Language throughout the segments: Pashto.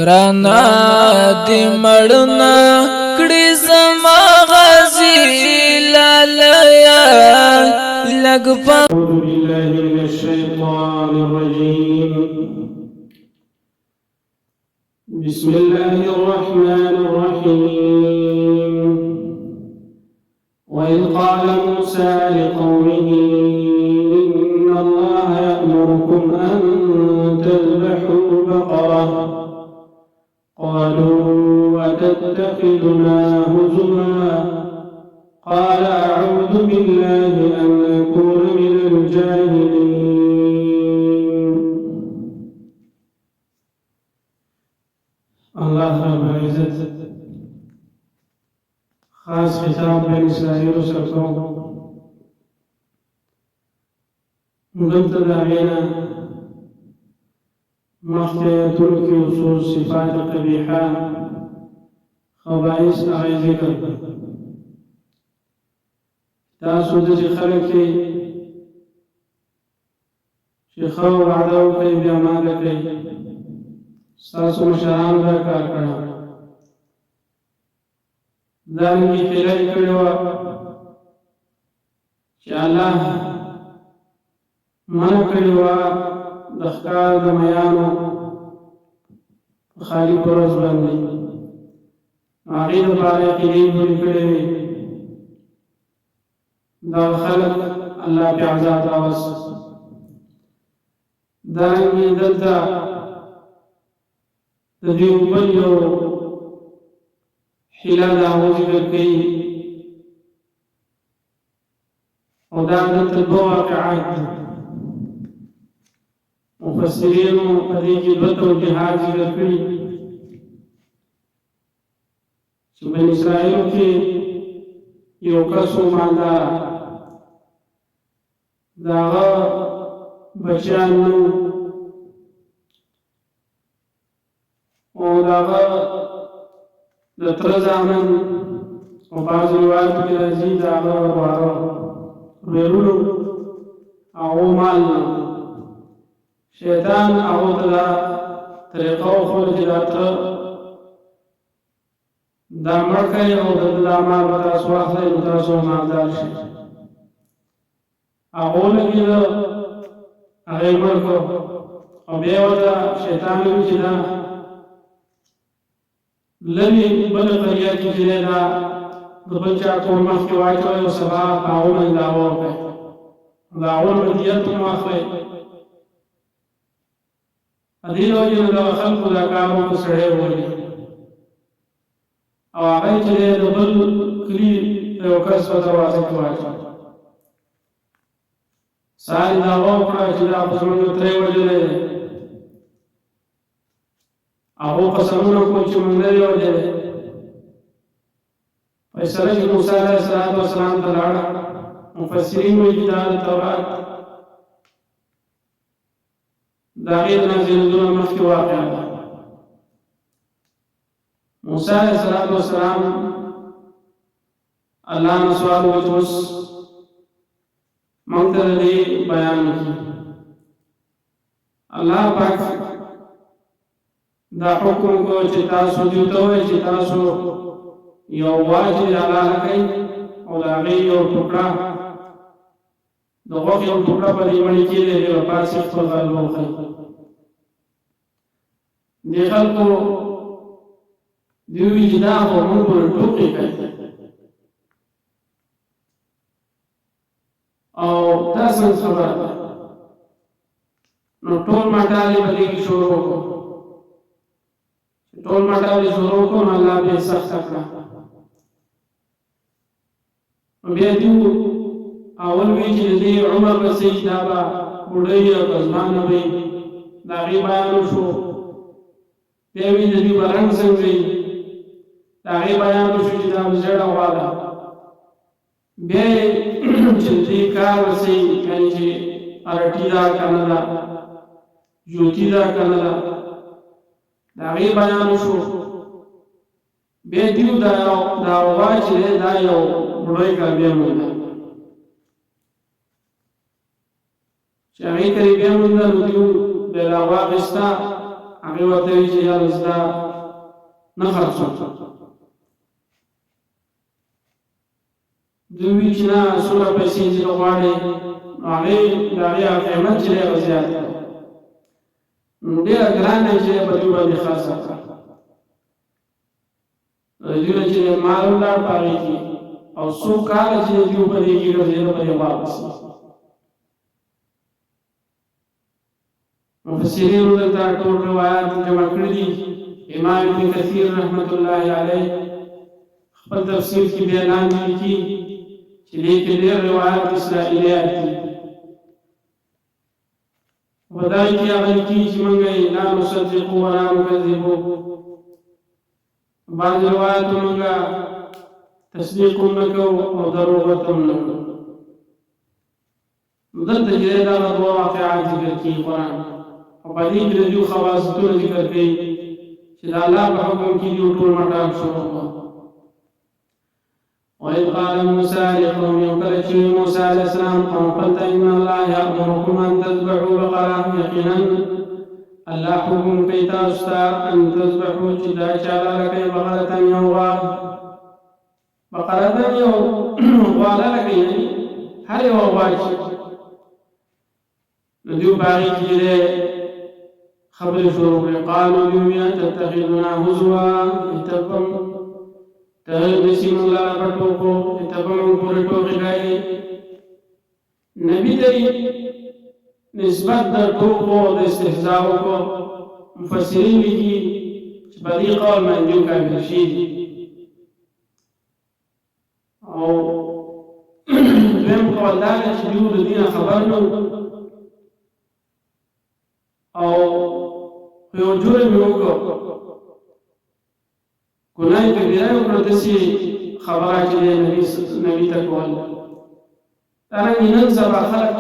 رانا دی مړنا کړي زما غازی لالیا لګ په أعوذ بالله من الشيطان الرجيم بسم الله الرحمن الرحيم وإذ قال موسى لقومه إن الله يأمركم أن تذبحوا بقرة قالوا أتتخذنا هزوا قال أعوذ بالله أن أكون من الجاهلين الله رب العزة خاص خطاب بن إسرائيل سرطان دلت داغينا مخطئ تركي وصول صفات قبيحة خبائث أغي ذكر تاسو داسې خلک کې چې ښه وعده وکړئ بیا ماته کوي ستاسو مشرانو دا کار کړی دارنګې حیله یې کړې وه چې الله منع کړې وه د ښکار د میانو په خالي په ورځ باندې هغې دپاره یې قیلې جوړې کړې وې دا خلق الله په عذاب راوست دارنګې دلته د دې بل یو حیله د هغو ذکر کوي او دا دلته دوه واقعات دي مفسرینو په دې کې دوه توجیهات ذکر کړي چې بني اسرائیلو کې یو کس و مالدار داغه بچیان نو او داغه د تر زامن او بعض روایت کې راځي داغه ورواره ورولو او مال شیطان هغه ته دا طریقه وښوده چې دا تر دا مړ کوي او د دا مال به تاسو واخلئ نو تاسو مالدار شئ هغه ولګېده هغه یې مړ کړ او بیا یې ورته شیطان وویل چې دا لرې بله قریه کې چې دی دا د بل چا کور مخکې واچوئ او سبا په هغو باندې دعوه وکړئ د هغو نه به دیت هم واخلئ د دې له وجې نه دغه خلکو دا کار وکړ سړی ووژني او هغه چې دی د بل کلي یو کس په دروازه کې واچوه سهار یې دعوه وکړه چې دا خو زموږ تره یې وژلی دی هغو قسمونه وکړو چې موږ نه دی وژلی فیصله چې موسی علیه السلام ته لاړه مفسرین وایي چې دا د تورات د هغې د نازلېدو نه مخکې واقعه ده موسی علیه السلام الله نه سوال وکړ چې اوس موږ ته د دې بیان وکړي الله پاک دا حکم کو چې تاسو دې ته وایئ چې تاسو یو واجب الله کوي او د هغې یو ټوکړه د غوښې یو ټوکړه په دې مړۍ کې دی او پاسې خپل غل وخورئ دې خلکو دوی وایي چې دا خو موږ پورې ټوکې کوي او دا څنګه خبره ده نو ټول مټالې به دې کې شروع وکړو چې ټول مټالې شروع وکړو نو الله به یې سخته کړه نو بیا دوی اول وی چې دې عمر رسېږي دا به بوډۍ او که ځوانه وي د هغې بیان وشو بیا وی د دوی به رنګ څنګه وي د هغې بیان وشو چې دا به زیړه غوا ده بیا یې چې دې کار رسېږي یعنې چې ارټي ده که نه ده جوتي ده که نه ده د هغې بیان وشو بیا دوی دا غوا چې دی دا یو بوډۍ کار بیا مونده چې هغې ته یې بیا مونده نو دوی بیا راواخېسته هغه ورته وی چې یا رسول نه خرڅو دوی چې نه سوره پیسې دې غواړي هغه دغه قیمت چې له زیات ډېر ګرانه چې په دې باندې خاصه دوی چې مال لا پاره کی او سو کال چې دې په دې کې راځي په دې واپس مفسرین دا ټول روایت جمع کړی دي امام ابن کثیر رحمت الله علیه خپل تفسیر کې بیان لیکي چې دې کې ډېر روایت اسرائیلیات دي ودای کې هغه کې چې موږ یې لا نصدق ولا نكذب بعض روایت موږ تصدیق نکو او دروغ نکو دلته چې دا دوه واقعات ذکر کړي قرآن او په دې کې د یو خواصتونو ذکر کړي چې د الله په حکم کې یو ټول مټاک شروع وإذ قال موسى لقومه وكلت موسى عليه السلام قوم قلت إن الله يأمركم أن تذبحوا بقرة يقينا الله حكم كي تاستا أن تذبحوا جدا شالا لكي بقرة يوغا بقرة يوغا لكي هل يوغا ندیو باغی کیلے خبر شروع قالوا بمیا تتخذنا هزوا اتبم تغسیم اللہ پٹو کو اتبم پورٹو غیرائی نبی دی نسبت در ٹوکو در استحضاؤ کو مفسرین لکی بدی قول منجو کا برشید او دویم قول دانا چلیو دین خبر نو او یو جرم یې وکړ ګناه کبیره یې وکړه داسې خبره چې نبي ته کول دارنګې نن سبا خلک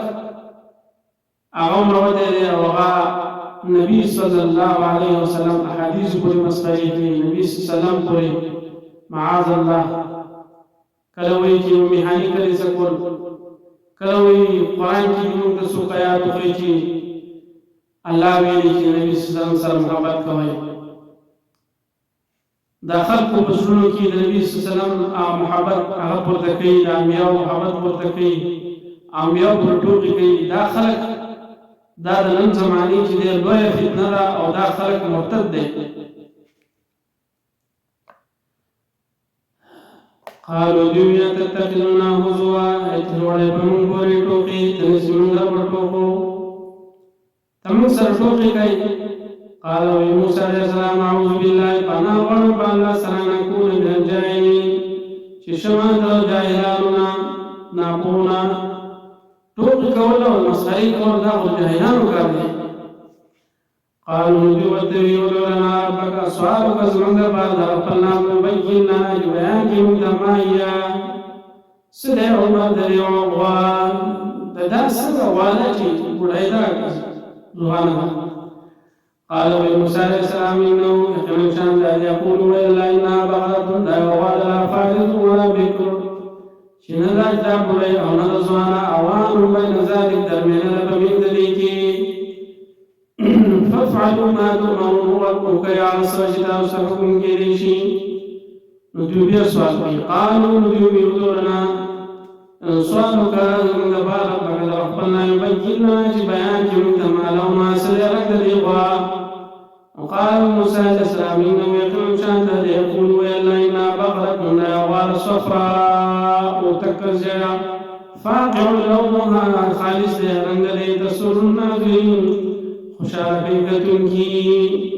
هغه هم راوتی دی او هغه نبي صلی الله علیه وسلم احادیثو پورې مسخرې کوي نبي صلی الله علیه وسلم پورې معاذ الله کله وایي چې میحاني کلي څه کول کله وایي قرآن کې موږ ته څوک آیات وښیي چې الله ویلي چې نبی صلی الله علیه وسلم محبت کوي دا خلکو په زړونو کې د نبی صلی الله علیه وسلم محبت هغه پورته کوي د انبیاو محبت پورته کوي انبیاو پر ټوکې کوي دا خلک دا د نن زمانې چې ډېر لویه فتنه ده او دا خلک مرتد دی قالوا دوی تتخذنا هزوا اتلوړې په موږ پورې ټوکې ته نسي موږ پر ټوکو تمن سر ټوکې کوي قال موسى عليه السلام اعوذ بالله فانا غرب الله سلام نكون من الجاهلين چې شمه د جاهلانو ناپونا ټوکې کول او مسخرې کول دا خو جاهلانو کار دی قالوا دوی ولنا ربك سؤالك زمنګ بعد خپلنا مبين لنا بیان کې مدمایا سره عمر دریو غوان دا سره والا چې ګړای دا زوانه قال موسى عليه السلام انه يحتمل شان لا يقول الا انها بقره لا يغال لا فارض ولا بكر شنو لا تقول او نزوانا اوان بين ذلك درمين لبمين ذلك فافعلوا ما تؤمرون ربك يا سجدا وسحكم كريشي نجوبي سؤال قالوا نجوبي حضورنا سؤالك من دبار ربك ربنا يبين لنا بيان جنود ما لو ما سيرك الإغواء وقال موسى عليه السلام إنه يقول شان يقول ويلا إنا بقرة لا يغال صفراء وتكزع فاقع لونها خالص رنگ لي تسر الناظرين خشاكة كي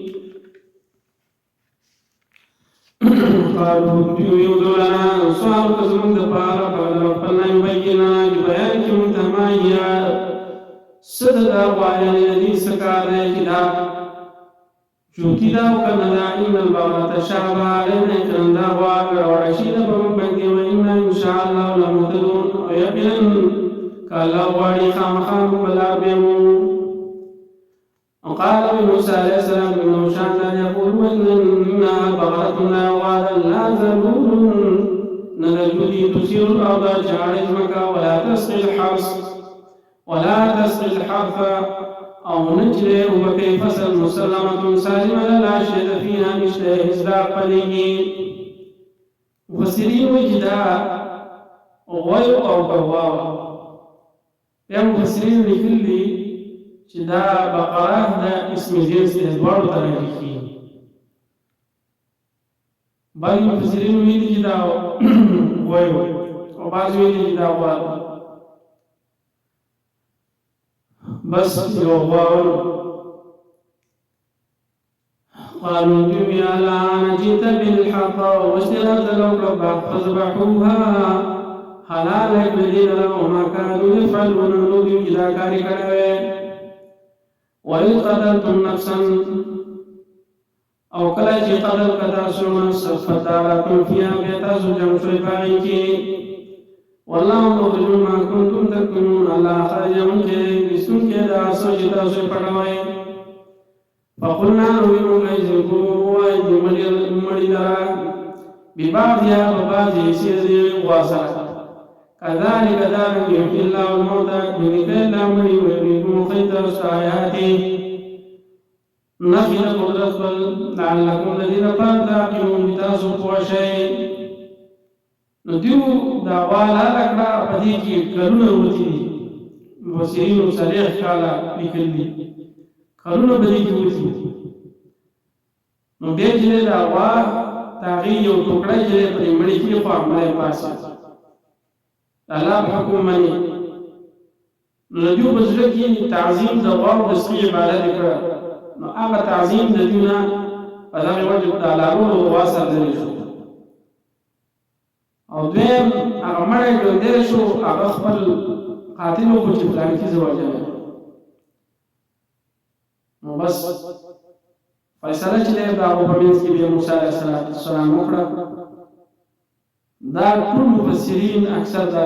قالوا يودلنا سؤالك زمن دبار ربنا يبين لنا بيان جنود ما هي صدق وعلى الذي سكار كتاب شوتي دا وكنا إن البقرة شعب علينا كندا ورشيد بمبنك وإنا إن شاء الله لمهتدون ويقين كالا واري خام خام بلا بيمو وقال موسى عليه السلام إنه شاء يقول إنها بقرة لا وعد لا ذلول نذلولي تسير الأرض جعل اسمك ولا تسقي الحرث او نجري وبكي فصل مسلمة سالمة لا شيء فيها نشته إصداق قليل مفسرين وجدا غير أو قواوا يا مفسرين لكل شدا بقرة دا اسم جنس إدوار ترجيحي بعض مفسرين وجدا غير وبعض وجدا غير بس يوغاون قالوا جميع الآن جئت بالحق واشترت الأوكب فاذبحوها حلال الذين لهم ما كانوا يفعلون نودي إلى كاركنا وإذ قتلتم نفسا أو كلا قتل كتاسو نفسا فداركم فيها بيتاسو جمشوا فاعيكي والله مخرج ما كنتم تكتمون الله خرج من خير بسم كذا سجدا سبحانه فقلنا نبيهم أيزكوا وأيدي مريدا ببعضها وبعض سيد واصلة كذلك ذلك يحيي الله الموتى بذكر الأمر ويريكم خير آياته نفي قدرة لعلكم الذين تعقلون بتاسوا شيء ندیو دا والا لکړه په دې کې کلونه وتی دي مفسرین صالح کالا لیکل دي کلونه به دې کې وتی نو به چې دا وا تاغي یو ټوکړه چې په مړی کې په عمله پاسه الله حکم منی نو دیو بزړه کې تعظیم د واو د سپي عبادت کړه نو هغه تعظیم د دیونه په دغه وجه تعالی ورو واسه درې او دویم هغه مړی ژوندی شو هغه خپل قاتل وکړو چې پلان کې زه وژلی نو بس فیصله چې دی د هغو په منځ کې بیا موسی علیه السلام وکړه دا ټول مفسرین اکثر دا